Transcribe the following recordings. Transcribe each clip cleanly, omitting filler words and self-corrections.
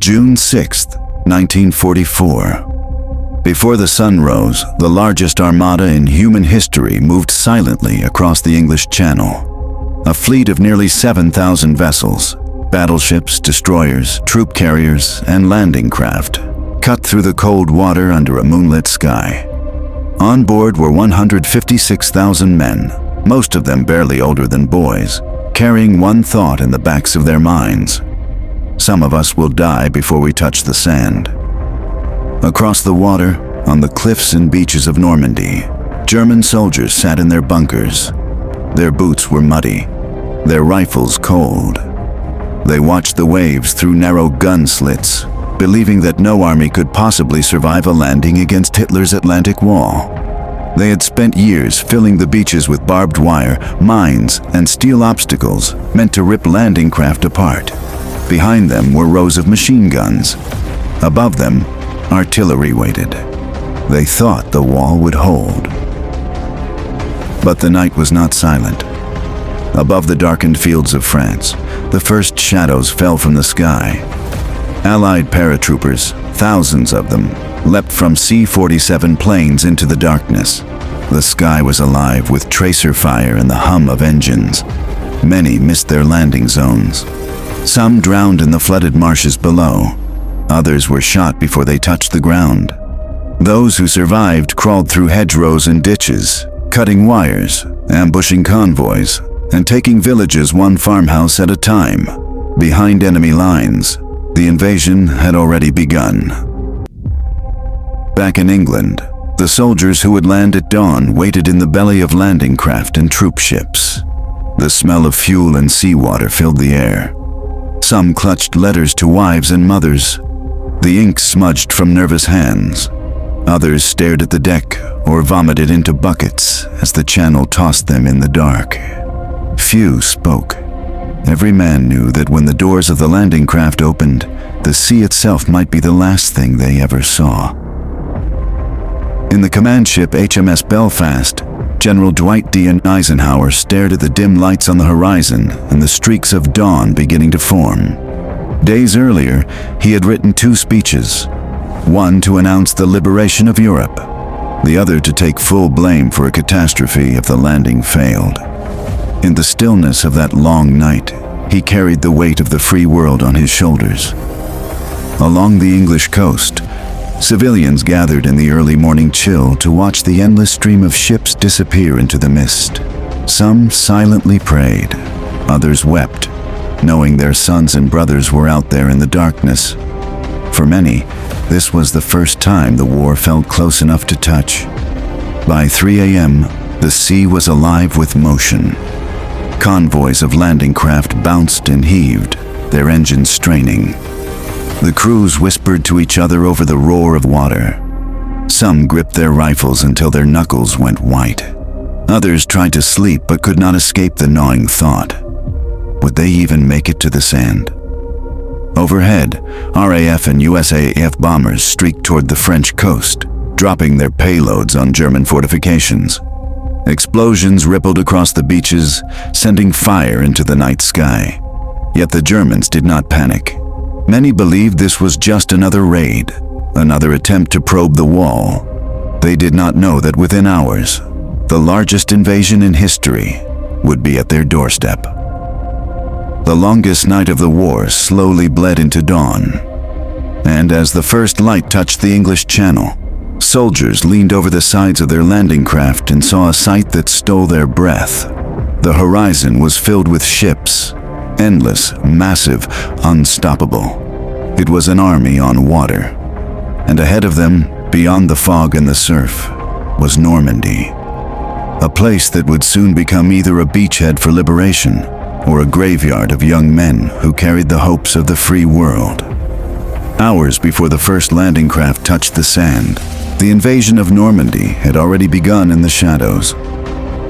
June 6, 1944. Before the sun rose, the largest armada in human history moved silently across the English Channel. A fleet of nearly 7,000 vessels, battleships, destroyers, troop carriers, and landing craft, cut through the cold water under a moonlit sky. On board were 156,000 men, most of them barely older than boys, carrying one thought in the backs of their minds: some of us will die before we touch the sand. Across the water, on the cliffs and beaches of Normandy, German soldiers sat in their bunkers. Their boots were muddy, their rifles cold. They watched the waves through narrow gun slits, believing that no army could possibly survive a landing against Hitler's Atlantic Wall. They had spent years filling the beaches with barbed wire, mines, and steel obstacles meant to rip landing craft apart. Behind them were rows of machine guns. Above them, artillery waited. They thought the wall would hold. But the night was not silent. Above the darkened fields of France, the first shadows fell from the sky. Allied paratroopers, thousands of them, leapt from C-47 planes into the darkness. The sky was alive with tracer fire and the hum of engines. Many missed their landing zones. Some drowned in the flooded marshes below. Others were shot before they touched the ground. Those who survived crawled through hedgerows and ditches, cutting wires, ambushing convoys, and taking villages one farmhouse at a time. Behind enemy lines, the invasion had already begun. Back in England, the soldiers who would land at dawn waited in the belly of landing craft and troop ships. The smell of fuel and seawater filled the air. Some clutched letters to wives and mothers, the ink smudged from nervous hands. Others stared at the deck or vomited into buckets as the channel tossed them in the dark. Few spoke. Every man knew that when the doors of the landing craft opened, the sea itself might be the last thing they ever saw. In the command ship HMS Belfast, General Dwight D and Eisenhower stared at the dim lights on the horizon and the streaks of dawn beginning to form. Days earlier, he had written 2 speeches, one to announce the liberation of Europe, the other to take full blame for a catastrophe if the landing failed. In the stillness of that long night, he carried the weight of the free world on his shoulders. Along the English coast, civilians gathered in the early morning chill to watch the endless stream of ships disappear into the mist. Some silently prayed, others wept, knowing their sons and brothers were out there in the darkness. For many, this was the first time the war felt close enough to touch. By 3 a.m., the sea was alive with motion. Convoys of landing craft bounced and heaved, their engines straining. The crews whispered to each other over the roar of water. Some gripped their rifles until their knuckles went white. Others tried to sleep but could not escape the gnawing thought. Would they even make it to the sand? Overhead, RAF and USAF bombers streaked toward the French coast, dropping their payloads on German fortifications. Explosions rippled across the beaches, sending fire into the night sky. Yet the Germans did not panic. Many believed this was just another raid, another attempt to probe the wall. They did not know that within hours, the largest invasion in history would be at their doorstep. The longest night of the war slowly bled into dawn, and as the first light touched the English Channel, soldiers leaned over the sides of their landing craft and saw a sight that stole their breath. The horizon was filled with ships, endless, massive, unstoppable. It was an army on water, and ahead of them, beyond the fog and the surf, was Normandy, a place that would soon become either a beachhead for liberation or a graveyard of young men who carried the hopes of the free world. Hours before the first landing craft touched the sand, the invasion of Normandy had already begun in the shadows.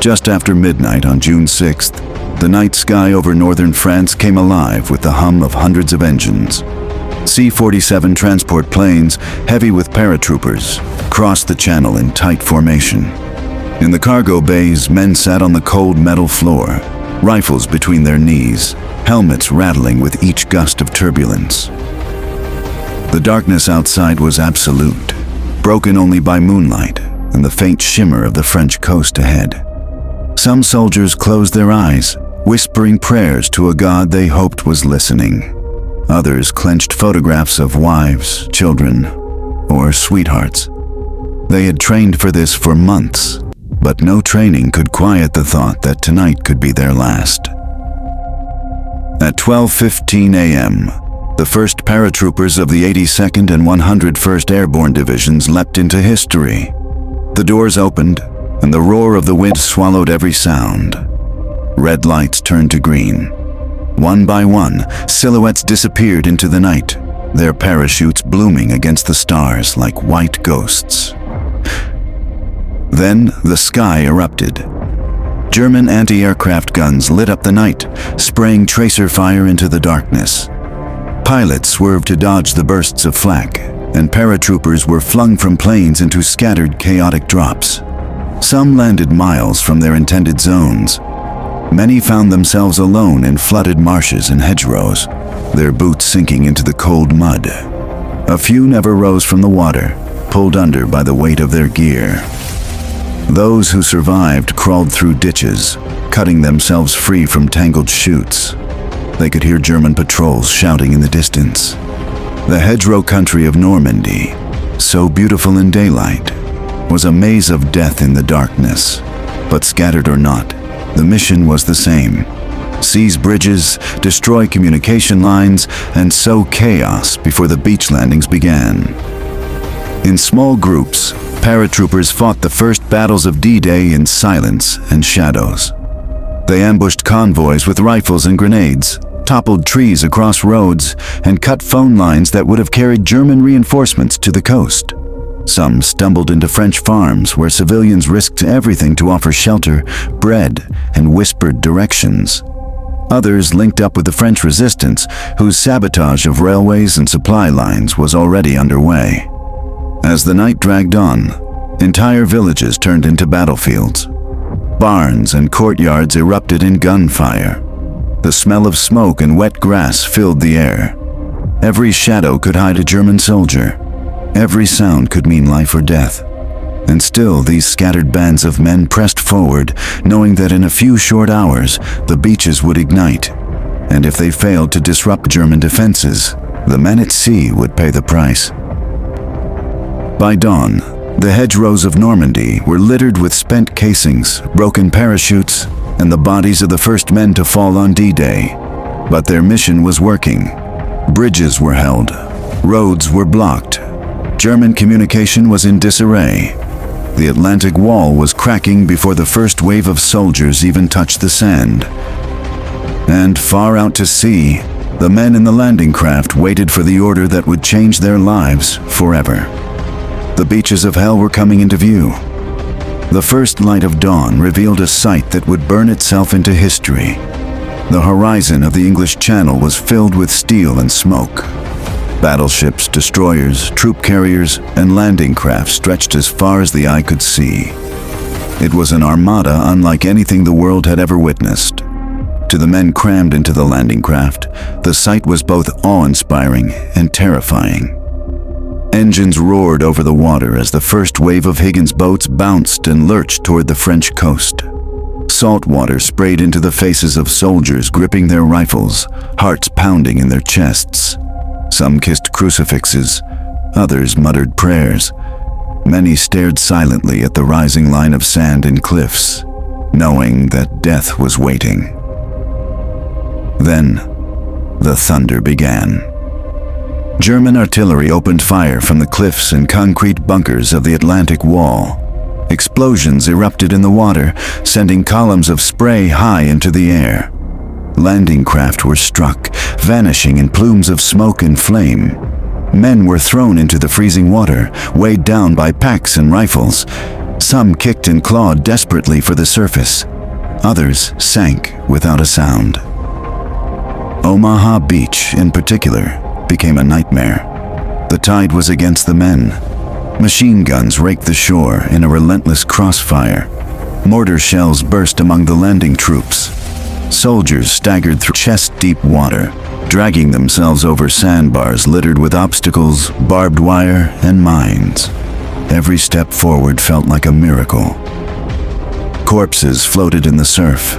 Just after midnight on June 6th, the night sky over northern France came alive with the hum of hundreds of engines. C-47 transport planes, heavy with paratroopers, crossed the channel in tight formation. In the cargo bays, men sat on the cold metal floor, rifles between their knees, helmets rattling with each gust of turbulence. The darkness outside was absolute, broken only by moonlight and the faint shimmer of the French coast ahead. Some soldiers closed their eyes, whispering prayers to a God they hoped was listening. Others clenched photographs of wives, children, or sweethearts. They had trained for this for months, but no training could quiet the thought that tonight could be their last. At 12:15 a.m., the 1st Paratroopers of the 82nd and 101st Airborne Divisions leapt into history. The doors opened, and the roar of the wind swallowed every sound. Red lights turned to green. One by one, silhouettes disappeared into the night, their parachutes blooming against the stars like white ghosts. Then the sky erupted. German anti-aircraft guns lit up the night, spraying tracer fire into the darkness. Pilots swerved to dodge the bursts of flak, and paratroopers were flung from planes into scattered, chaotic drops. Some landed miles from their intended zones. Many found themselves alone in flooded marshes and hedgerows, their boots sinking into the cold mud. A few never rose from the water, pulled under by the weight of their gear. Those who survived crawled through ditches, cutting themselves free from tangled chutes. They could hear German patrols shouting in the distance. The hedgerow country of Normandy, so beautiful in daylight, was a maze of death in the darkness. But scattered or not, the mission was the same. Seize bridges, destroy communication lines, and sow chaos before the beach landings began. In small groups, paratroopers fought the first battles of D-Day in silence and shadows. They ambushed convoys with rifles and grenades, toppled trees across roads, and cut phone lines that would have carried German reinforcements to the coast. Some stumbled into French farms where civilians risked everything to offer shelter, bread, and whispered directions. Others linked up with the French resistance, whose sabotage of railways and supply lines was already underway. As the night dragged on, entire villages turned into battlefields. Barns and courtyards erupted in gunfire. The smell of smoke and wet grass filled the air. Every shadow could hide a German soldier. Every sound could mean life or death. And still these scattered bands of men pressed forward, knowing that in a few short hours, the beaches would ignite. And if they failed to disrupt German defenses, the men at sea would pay the price. By dawn, the hedgerows of Normandy were littered with spent casings, broken parachutes, and the bodies of the first men to fall on D-Day. But their mission was working. Bridges were held. Roads were blocked. German communication was in disarray. The Atlantic Wall was cracking before the first wave of soldiers even touched the sand. And far out to sea, the men in the landing craft waited for the order that would change their lives forever. The beaches of hell were coming into view. The first light of dawn revealed a sight that would burn itself into history. The horizon of the English Channel was filled with steel and smoke. Battleships, destroyers, troop carriers, and landing craft stretched as far as the eye could see. It was an armada unlike anything the world had ever witnessed. To the men crammed into the landing craft, the sight was both awe-inspiring and terrifying. Engines roared over the water as the first wave of Higgins boats bounced and lurched toward the French coast. Salt water sprayed into the faces of soldiers gripping their rifles, hearts pounding in their chests. Some kissed crucifixes, others muttered prayers. Many stared silently at the rising line of sand and cliffs, knowing that death was waiting. Then, the thunder began. German artillery opened fire from the cliffs and concrete bunkers of the Atlantic Wall. Explosions erupted in the water, sending columns of spray high into the air. Landing craft were struck, vanishing in plumes of smoke and flame. Men were thrown into the freezing water, weighed down by packs and rifles. Some kicked and clawed desperately for the surface. Others sank without a sound. Omaha Beach, in particular, became a nightmare. The tide was against the men. Machine guns raked the shore in a relentless crossfire. Mortar shells burst among the landing troops. Soldiers staggered through chest-deep water, dragging themselves over sandbars littered with obstacles, barbed wire, and mines. Every step forward felt like a miracle. Corpses floated in the surf.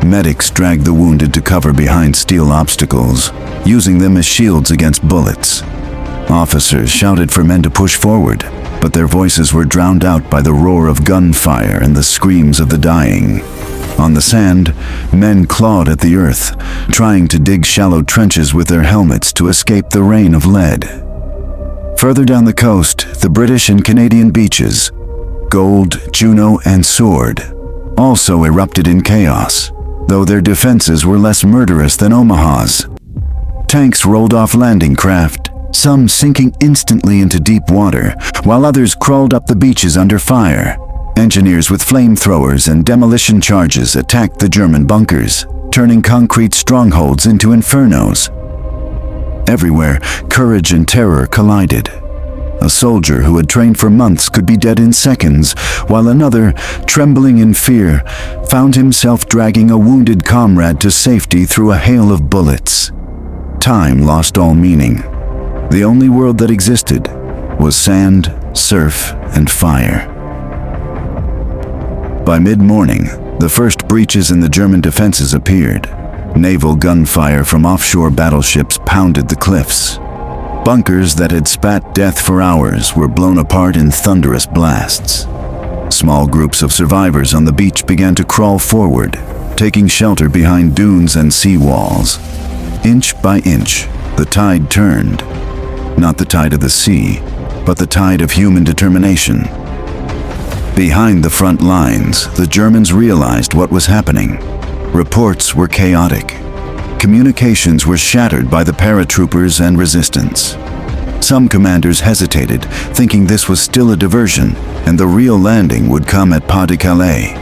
Medics dragged the wounded to cover behind steel obstacles, using them as shields against bullets. Officers shouted for men to push forward, but their voices were drowned out by the roar of gunfire and the screams of the dying. On the sand, men clawed at the earth, trying to dig shallow trenches with their helmets to escape the rain of lead. Further down the coast, the British and Canadian beaches, Gold, Juno, and Sword, also erupted in chaos, though their defenses were less murderous than Omaha's. Tanks rolled off landing craft, some sinking instantly into deep water, while others crawled up the beaches under fire. Engineers with flamethrowers and demolition charges attacked the German bunkers, turning concrete strongholds into infernos. Everywhere, courage and terror collided. A soldier who had trained for months could be dead in seconds, while another, trembling in fear, found himself dragging a wounded comrade to safety through a hail of bullets. Time lost all meaning. The only world that existed was sand, surf, and fire. By mid-morning, the first breaches in the German defenses appeared. Naval gunfire from offshore battleships pounded the cliffs. Bunkers that had spat death for hours were blown apart in thunderous blasts. Small groups of survivors on the beach began to crawl forward, taking shelter behind dunes and seawalls. Inch by inch, the tide turned. Not the tide of the sea, but the tide of human determination. Behind the front lines, the Germans realized what was happening. Reports were chaotic. Communications were shattered by the paratroopers and resistance. Some commanders hesitated, thinking this was still a diversion, and the real landing would come at Pas de Calais.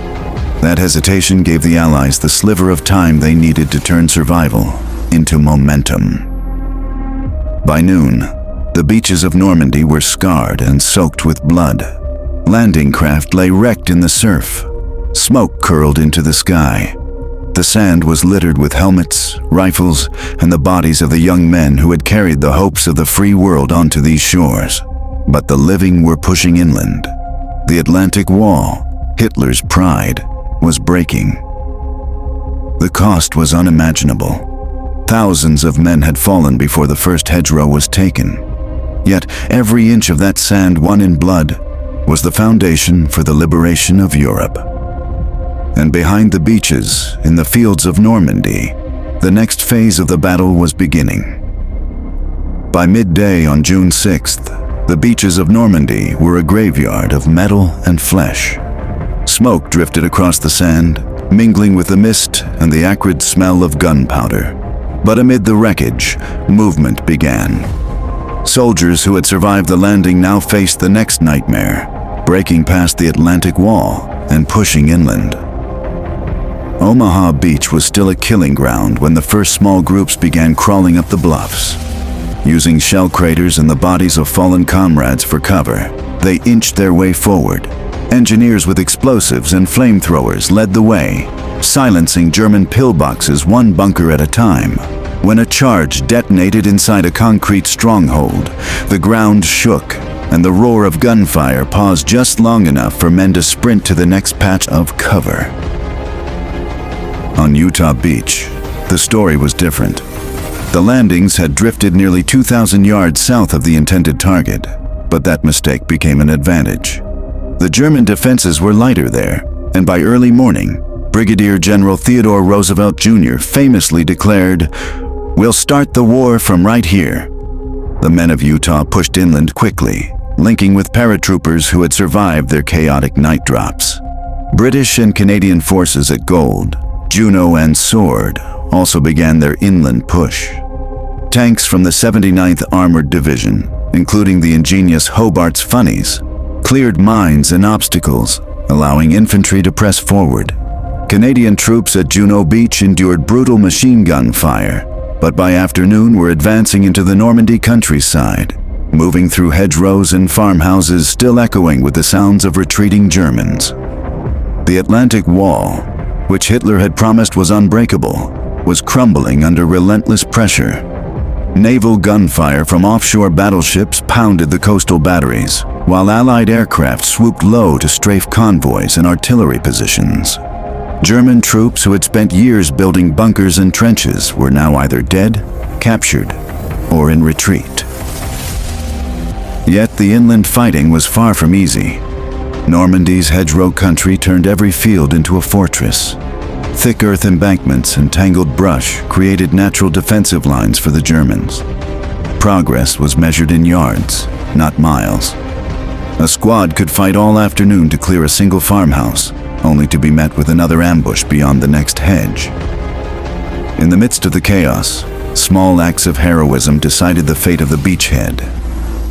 That hesitation gave the Allies the sliver of time they needed to turn survival into momentum. By noon, the beaches of Normandy were scarred and soaked with blood. Landing craft lay wrecked in the surf. Smoke curled into the sky. The sand was littered with helmets, rifles, and the bodies of the young men who had carried the hopes of the free world onto these shores. But the living were pushing inland. The Atlantic Wall, Hitler's pride, was breaking. The cost was unimaginable. Thousands of men had fallen before the first hedgerow was taken. Yet every inch of that sand won in blood was the foundation for the liberation of Europe. And behind the beaches, in the fields of Normandy, the next phase of the battle was beginning. By midday on June 6th, the beaches of Normandy were a graveyard of metal and flesh. Smoke drifted across the sand, mingling with the mist and the acrid smell of gunpowder. But amid the wreckage, movement began. Soldiers who had survived the landing now faced the next nightmare, breaking past the Atlantic Wall and pushing inland. Omaha Beach was still a killing ground when the first small groups began crawling up the bluffs. Using shell craters and the bodies of fallen comrades for cover, they inched their way forward. Engineers with explosives and flamethrowers led the way, silencing German pillboxes one bunker at a time. When a charge detonated inside a concrete stronghold, the ground shook, and the roar of gunfire paused just long enough for men to sprint to the next patch of cover. On Utah Beach, the story was different. The landings had drifted nearly 2,000 yards south of the intended target, but that mistake became an advantage. The German defenses were lighter there, and by early morning, Brigadier General Theodore Roosevelt Jr. famously declared, "We'll start the war from right here." The men of Utah pushed inland quickly, linking with paratroopers who had survived their chaotic night drops. British and Canadian forces at Gold, Juno, and Sword also began their inland push. Tanks from the 79th Armored Division, including the ingenious Hobart's Funnies, cleared mines and obstacles, allowing infantry to press forward. Canadian troops at Juno Beach endured brutal machine gun fire, but by afternoon were advancing into the Normandy countryside, moving through hedgerows and farmhouses still echoing with the sounds of retreating Germans. The Atlantic Wall, which Hitler had promised was unbreakable, was crumbling under relentless pressure. Naval gunfire from offshore battleships pounded the coastal batteries, while Allied aircraft swooped low to strafe convoys and artillery positions. German troops who had spent years building bunkers and trenches were now either dead, captured, or in retreat. Yet the inland fighting was far from easy. Normandy's hedgerow country turned every field into a fortress. Thick earth embankments and tangled brush created natural defensive lines for the Germans. Progress was measured in yards, not miles. A squad could fight all afternoon to clear a single farmhouse, only to be met with another ambush beyond the next hedge. In the midst of the chaos, small acts of heroism decided the fate of the beachhead.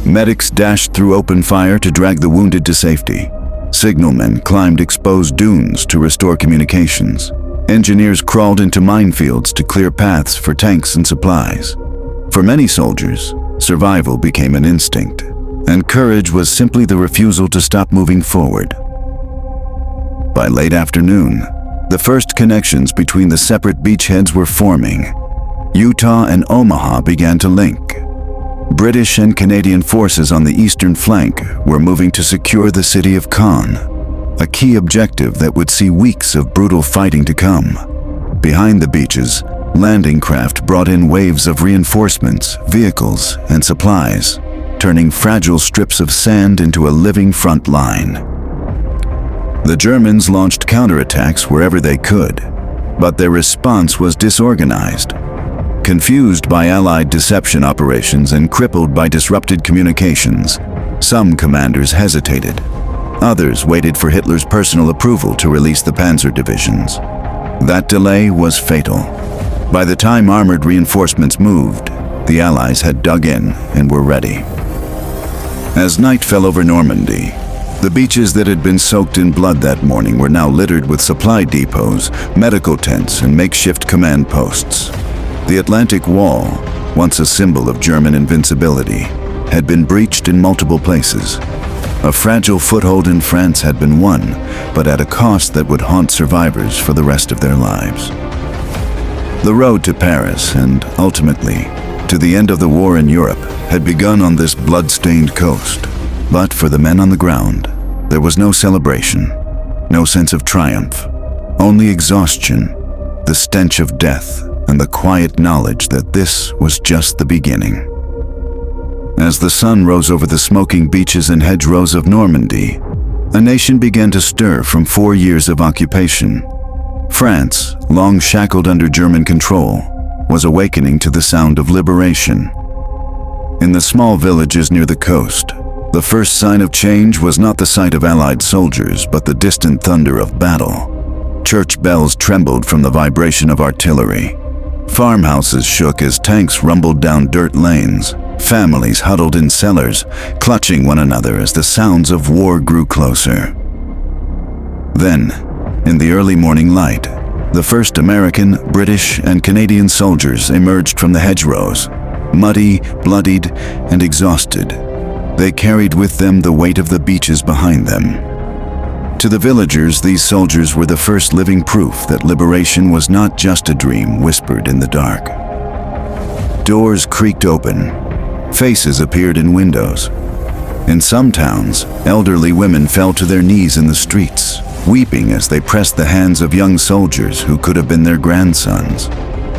Medics dashed through open fire to drag the wounded to safety. Signalmen climbed exposed dunes to restore communications. Engineers crawled into minefields to clear paths for tanks and supplies. For many soldiers, survival became an instinct, and courage was simply the refusal to stop moving forward. By late afternoon, the first connections between the separate beachheads were forming. Utah and Omaha began to link. British and Canadian forces on the eastern flank were moving to secure the city of Caen, a key objective that would see weeks of brutal fighting to come. Behind the beaches, landing craft brought in waves of reinforcements, vehicles, and supplies, turning fragile strips of sand into a living front line. The Germans launched counterattacks wherever they could, but their response was disorganized. Confused by Allied deception operations and crippled by disrupted communications, some commanders hesitated. Others waited for Hitler's personal approval to release the panzer divisions. That delay was fatal. By the time armored reinforcements moved, the Allies had dug in and were ready. As night fell over Normandy, the beaches that had been soaked in blood that morning were now littered with supply depots, medical tents, and makeshift command posts. The Atlantic Wall, once a symbol of German invincibility, had been breached in multiple places. A fragile foothold in France had been won, but at a cost that would haunt survivors for the rest of their lives. The road to Paris, and ultimately to the end of the war in Europe, had begun on this blood-stained coast. But for the men on the ground, there was no celebration, no sense of triumph, only exhaustion, the stench of death, and the quiet knowledge that this was just the beginning. As the sun rose over the smoking beaches and hedgerows of Normandy, a nation began to stir from 4 years of occupation. France, long shackled under German control, was awakening to the sound of liberation. In the small villages near the coast, the first sign of change was not the sight of Allied soldiers, but the distant thunder of battle. Church bells trembled from the vibration of artillery. Farmhouses shook as tanks rumbled down dirt lanes. Families huddled in cellars, clutching one another as the sounds of war grew closer. Then, in the early morning light, the first American, British, and Canadian soldiers emerged from the hedgerows, muddy, bloodied, and exhausted. They carried with them the weight of the beaches behind them. To the villagers, these soldiers were the first living proof that liberation was not just a dream whispered in the dark. Doors creaked open. Faces appeared in windows. In some towns, elderly women fell to their knees in the streets, weeping as they pressed the hands of young soldiers who could have been their grandsons.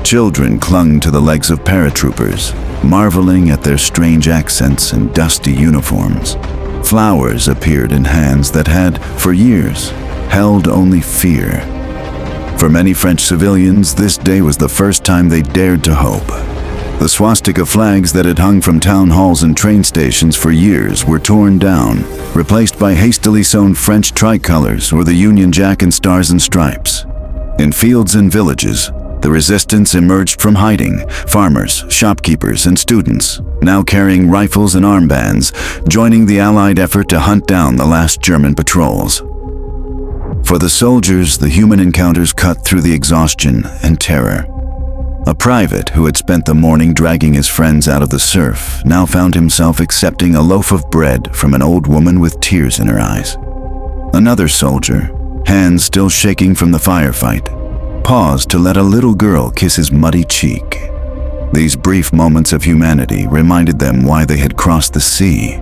Children clung to the legs of paratroopers, marveling at their strange accents and dusty uniforms. Flowers appeared in hands that had, for years, held only fear. For many French civilians, this day was the first time they dared to hope. The swastika flags that had hung from town halls and train stations for years were torn down, replaced by hastily sewn French tricolors or the Union Jack and Stars and Stripes. In fields and villages, the resistance emerged from hiding, farmers, shopkeepers, and students, now carrying rifles and armbands, joining the Allied effort to hunt down the last German patrols. For the soldiers, the human encounters cut through the exhaustion and terror. A private who had spent the morning dragging his friends out of the surf now found himself accepting a loaf of bread from an old woman with tears in her eyes. Another soldier, hands still shaking from the firefight, paused to let a little girl kiss his muddy cheek. These brief moments of humanity reminded them why they had crossed the sea,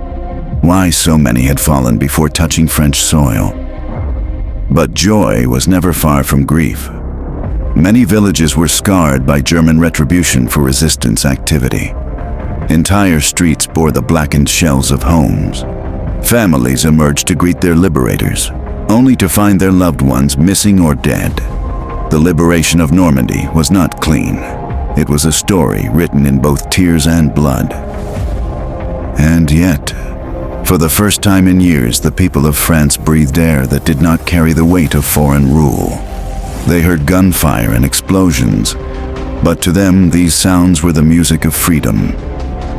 why so many had fallen before touching French soil. But joy was never far from grief. Many villages were scarred by German retribution for resistance activity. Entire streets bore the blackened shells of homes. Families emerged to greet their liberators, only to find their loved ones missing or dead. The liberation of Normandy was not clean. It was a story written in both tears and blood. And yet, for the first time in years, the people of France breathed air that did not carry the weight of foreign rule. They heard gunfire and explosions, but to them these sounds were the music of freedom.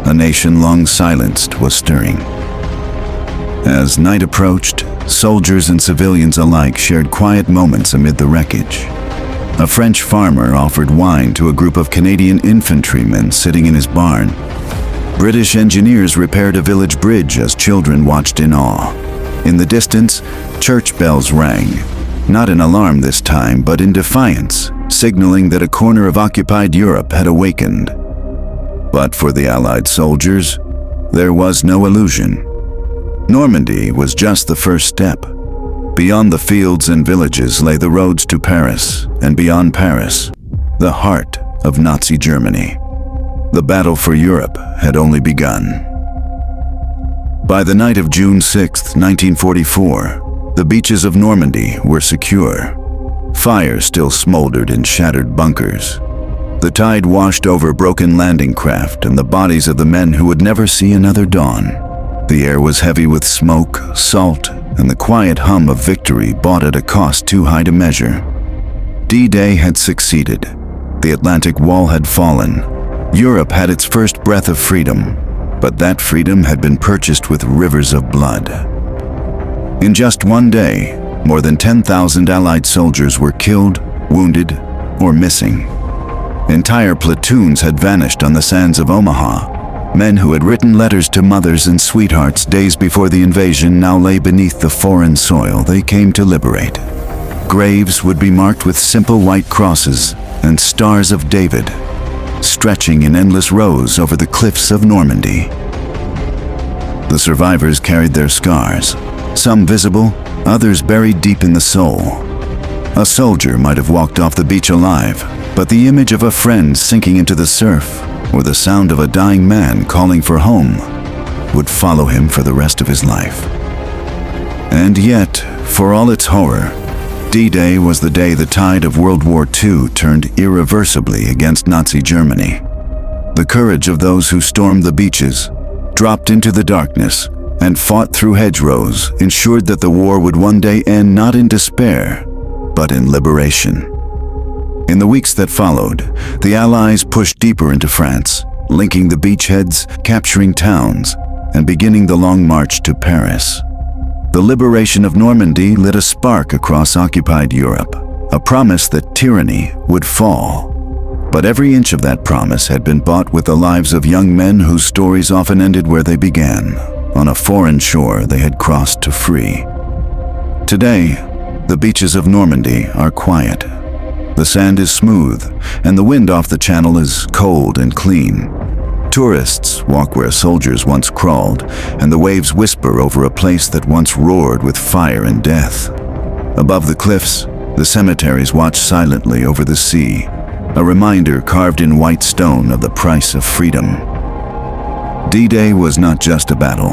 A nation long silenced was stirring. As night approached, soldiers and civilians alike shared quiet moments amid the wreckage. A French farmer offered wine to a group of Canadian infantrymen sitting in his barn. British engineers repaired a village bridge as children watched in awe. In the distance, church bells rang, not in alarm this time, but in defiance, signaling that a corner of occupied Europe had awakened. But for the Allied soldiers, there was no illusion. Normandy was just the first step. Beyond the fields and villages lay the roads to Paris, and beyond Paris, the heart of Nazi Germany. The battle for Europe had only begun. By the night of June 6, 1944, the beaches of Normandy were secure. Fire still smoldered in shattered bunkers. The tide washed over broken landing craft and the bodies of the men who would never see another dawn. The air was heavy with smoke, salt, and the quiet hum of victory bought at a cost too high to measure. D-Day had succeeded. The Atlantic Wall had fallen. Europe had its first breath of freedom, but that freedom had been purchased with rivers of blood. In just one day, more than 10,000 Allied soldiers were killed, wounded, or missing. Entire platoons had vanished on the sands of Omaha. Men who had written letters to mothers and sweethearts days before the invasion now lay beneath the foreign soil they came to liberate. Graves would be marked with simple white crosses and stars of David, stretching in endless rows over the cliffs of Normandy. The survivors carried their scars, some visible, others buried deep in the soul. A soldier might have walked off the beach alive, but the image of a friend sinking into the surf, or the sound of a dying man calling for home, would follow him for the rest of his life. And yet, for all its horror, D-Day was the day the tide of World War II turned irreversibly against Nazi Germany. The courage of those who stormed the beaches, dropped into the darkness, and fought through hedgerows ensured that the war would one day end not in despair, but in liberation. In the weeks that followed, the Allies pushed deeper into France, linking the beachheads, capturing towns, and beginning the long march to Paris. The liberation of Normandy lit a spark across occupied Europe, a promise that tyranny would fall. But every inch of that promise had been bought with the lives of young men whose stories often ended where they began, on a foreign shore they had crossed to free. Today, the beaches of Normandy are quiet. The sand is smooth, and the wind off the channel is cold and clean. Tourists walk where soldiers once crawled, and the waves whisper over a place that once roared with fire and death. Above the cliffs, the cemeteries watch silently over the sea, a reminder carved in white stone of the price of freedom. D-Day was not just a battle.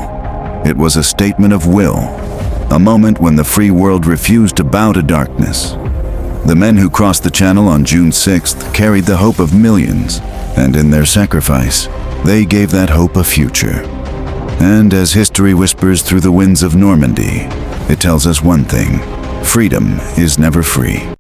It was a statement of will, a moment when the free world refused to bow to darkness. The men who crossed the channel on June 6th carried the hope of millions, and in their sacrifice, they gave that hope a future. And as history whispers through the winds of Normandy, it tells us one thing: freedom is never free.